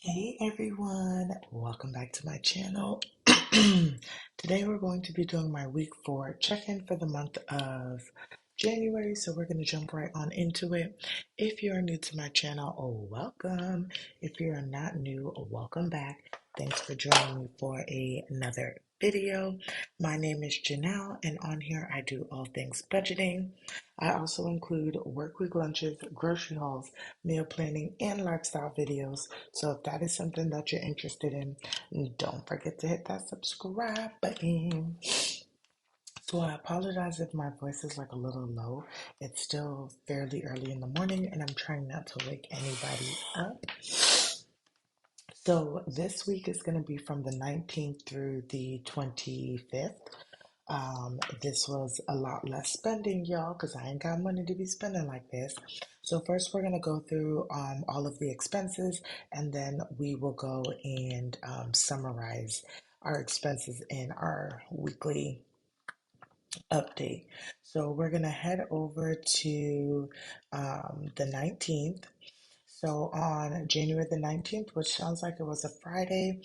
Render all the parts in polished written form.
Hey everyone, welcome back to my channel. Today we're going to be doing my week 4 check-in for the month of January, so we're going to jump right on into it. If you're new to my channel, welcome. If you're not new, welcome back. Thanks for joining me for another video. My name is Janelle, and on here I do all things budgeting. I also include work week lunches, grocery hauls, meal planning, and lifestyle videos. So if that is something that you're interested in, don't forget to hit that subscribe button. So I apologize if my voice is like a little low. It's still fairly early in the morning and I'm trying not to wake anybody up. So this week is going to be from the 19th through the 25th. This was a lot less spending, y'all, because I ain't got money to be spending like this. So first we're gonna go through all of the expenses, and then we will go and summarize our expenses in our weekly update. So we're gonna head over to the 19th. So on January the 19th, which sounds like it was a Friday,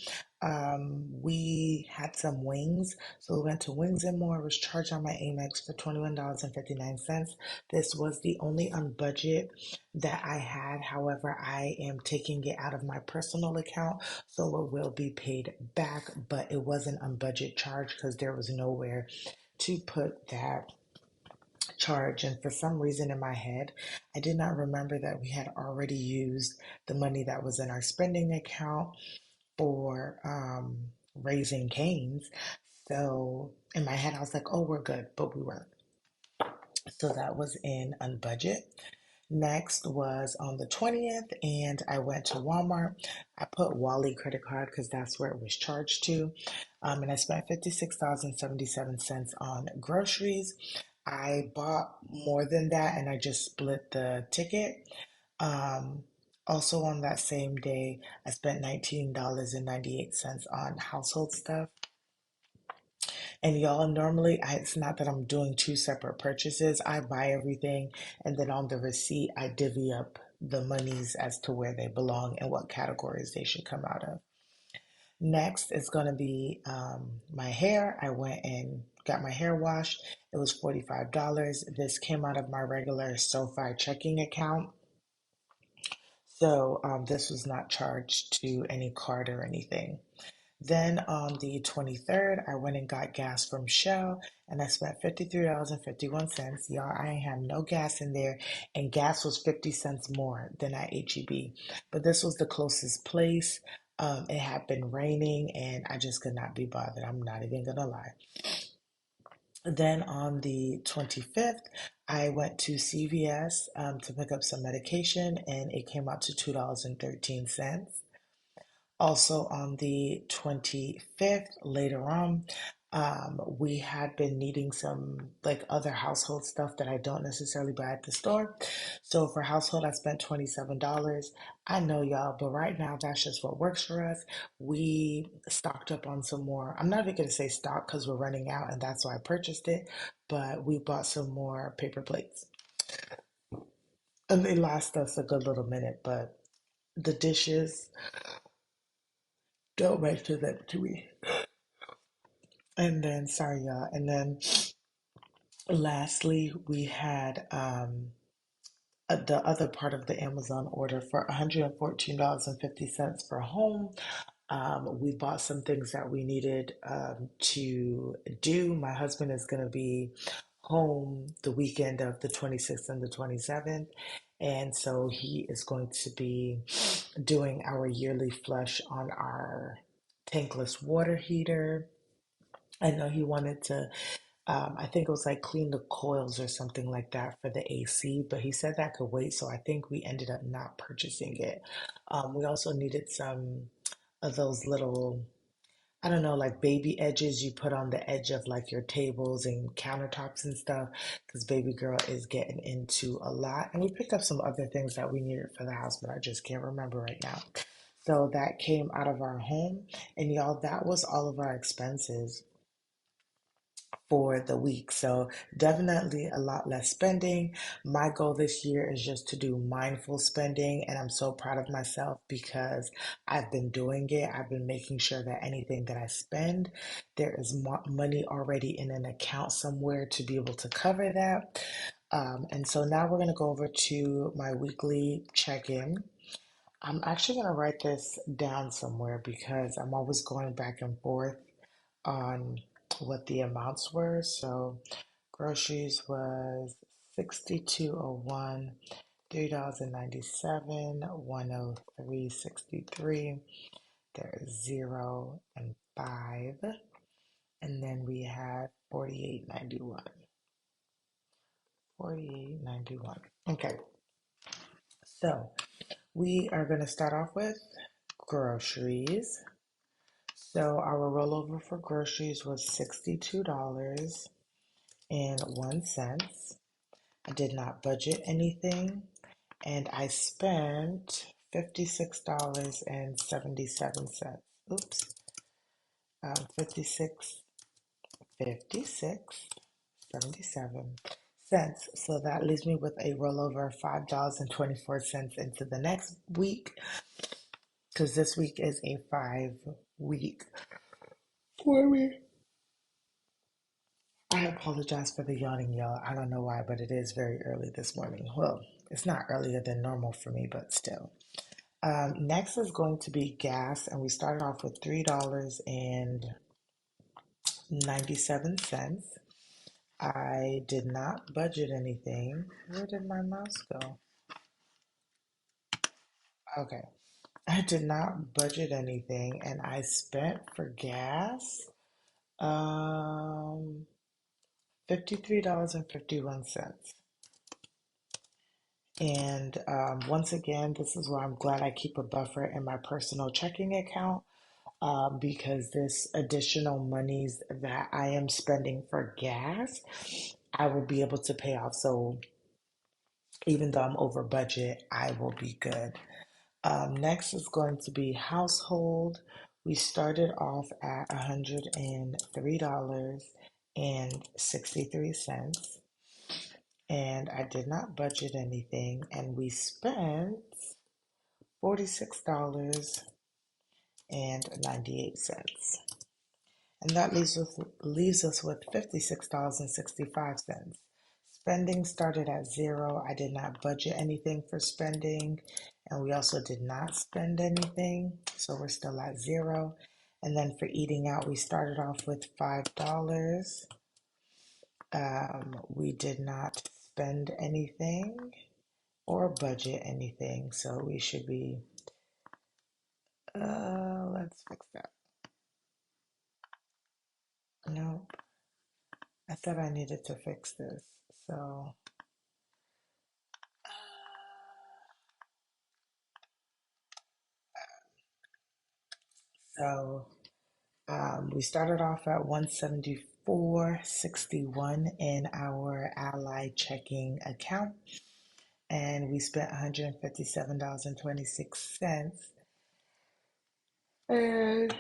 we had some wings. So we went to Wings and More, was charged on my Amex for $21.59. This was the only on budget that I had. However, I am taking it out of my personal account, so it will be paid back, but it wasn't on budget charge because there was nowhere to put that charge. And for some reason in my head, I did not remember that we had already used the money that was in our spending account for Raising Cane's. So in my head, I was like, oh, we're good, but we weren't. So that was in unbudget. Next was on the 20th, and I went to Walmart. I put Wally credit card because that's where it was charged to. And I spent $56.77 on groceries. I bought more than that and I just split the ticket. Um, Also, on that same day, I spent $19.98 on household stuff. And y'all, normally, it's not that I'm doing two separate purchases. I buy everything, and then on the receipt, I divvy up the monies as to where they belong and what categories they should come out of. Next is going to be my hair. I went and got my hair washed. It was $45. This came out of my regular SoFi checking account. So this was not charged to any card or anything. Then on the 23rd, I went and got gas from Shell and I spent $53.51. Y'all, I ain't have no gas in there, and gas was 50 cents more than at HEB. But this was the closest place. It had been raining and I just could not be bothered. I'm not even gonna lie. Then on the 25th, I went to CVS to pick up some medication and it came out to $2.13. Also on the 25th, later on, we had been needing some like other household stuff that I don't necessarily buy at the store. So for household, I spent $27. I know y'all, but right now that's just what works for us. We stocked up on some more. I'm not even gonna say stock because we're running out and that's why I purchased it, but we bought some more paper plates. And they last us a good little minute, but the dishes don't mention them to me. And then, sorry, y'all. And then lastly, we had the other part of the Amazon order for $114.50 for home. We bought some things that we needed to do. My husband is going to be home the weekend of the 26th and the 27th. And so he is going to be doing our yearly flush on our tankless water heater. I know he wanted to I think it was like clean the coils or something like that for the AC, but he said that could wait, so I think we ended up not purchasing it. We also needed some of those little, I don't know, like baby edges you put on the edge of like your tables and countertops and stuff, because baby girl is getting into a lot. And we picked up some other things that we needed for the house, but I just can't remember right now. So that came out of our home, and y'all, that was all of our expenses. for the week. So definitely a lot less spending. My goal this year is just to do mindful spending, and I'm so proud of myself because I've been doing it. I've been making sure that anything that I spend, there is money already in an account somewhere to be able to cover that. And so now we're going to go over to my weekly check-in. I'm actually going to write this down somewhere because I'm always going back and forth on what the amounts were. So groceries was 62.01, $3.97, 103.63. There's 0 and 5. And then we had 48.91. 48.91. Okay, so we are going to start off with groceries. So our rollover for groceries was $62.01. I did not budget anything, and I spent $56.77. Oops, 56, 56, 77 cents. So that leaves me with a rollover of $5.24 into the next week, because this week is a 5 week. 4 week. I apologize for the yawning, y'all. I don't know why, but it is very early this morning. Well, it's not earlier than normal for me, but still. Next is going to be gas, and we started off with $3.97. I did not budget anything. Where did my mouse go? Okay. I did not budget anything, and I spent for gas um $53.51. And once again, this is why I'm glad I keep a buffer in my personal checking account, because this additional monies that I am spending for gas, I will be able to pay off. So even though I'm over budget, I will be good. Next is going to be household. We started off at $103.63, and I did not budget anything, and we spent $46.98. And that leaves us with $56.65. Spending started at 0. I did not budget anything for spending, and we also did not spend anything, so we're still at 0. And then for eating out, we started off with $5. We did not spend anything or budget anything, so we should be, let's fix that. No, I said I needed to fix this. So, so we started off at 174.61 in our Ally checking account, and we spent $157.26. And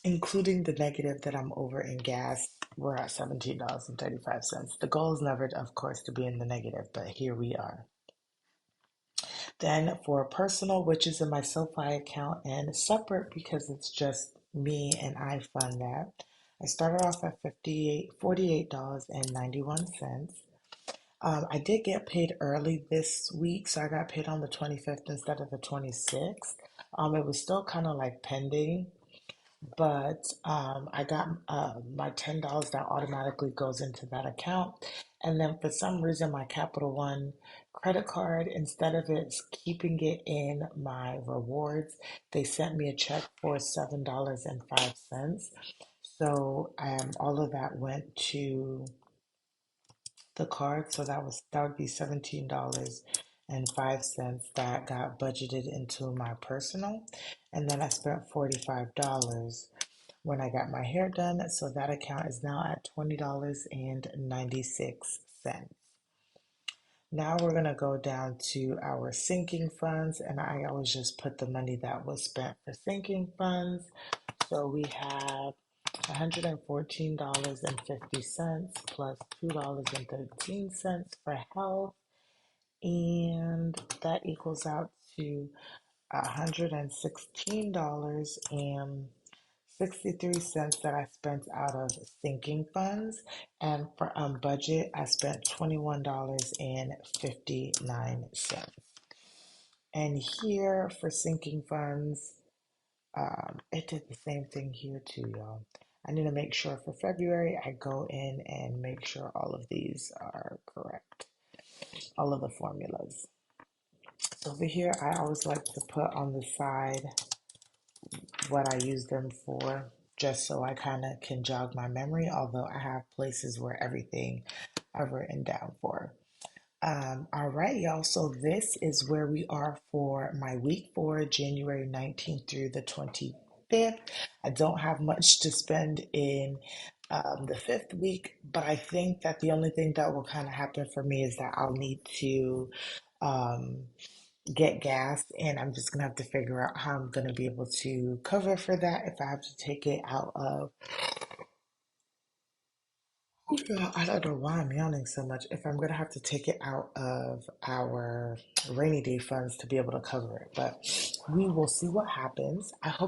including the negative that I'm over in gas, we're at $17.35. The goal is never, of course, to be in the negative, but here we are. Then for personal, which is in my SoFi account and separate because it's just me and I fund that. I started off at $48.91. I did get paid early this week, so I got paid on the 25th instead of the 26th. It was still kind of like pending, but I got my $10 that automatically goes into that account. And then for some reason, my Capital One credit card, instead of it keeping it in my rewards, they sent me a check for $7.05. So all of that went to the card. So that would be $17.05 that got budgeted into my personal. And then I spent $45 when I got my hair done. So that account is now at $20.96. Now we're going to go down to our sinking funds, and I always just put the money that was spent for sinking funds. So we have $114.50 plus $2.13 for health, and that equals out to $116.63 that I spent out of sinking funds. And for budget, I spent $21.59. And here for sinking funds, it did the same thing here too, y'all. I need to make sure for February I go in and make sure all of these are correct, all of the formulas. So over here, I always like to put on the side what I use them for, just so I kind of can jog my memory, although I have places where everything I've written down for. All right, y'all. So this is where we are for my week 4, January 19th through the 25th. I don't have much to spend in the fifth week, but I think that the only thing that will kind of happen for me is that I'll need to um, get gas, and I'm just gonna have to figure out how I'm gonna be able to cover for that if I have to take it out of. I don't know why I'm yawning so much. If I'm gonna have to take it out of our rainy day funds to be able to cover it, but we will see what happens. I hope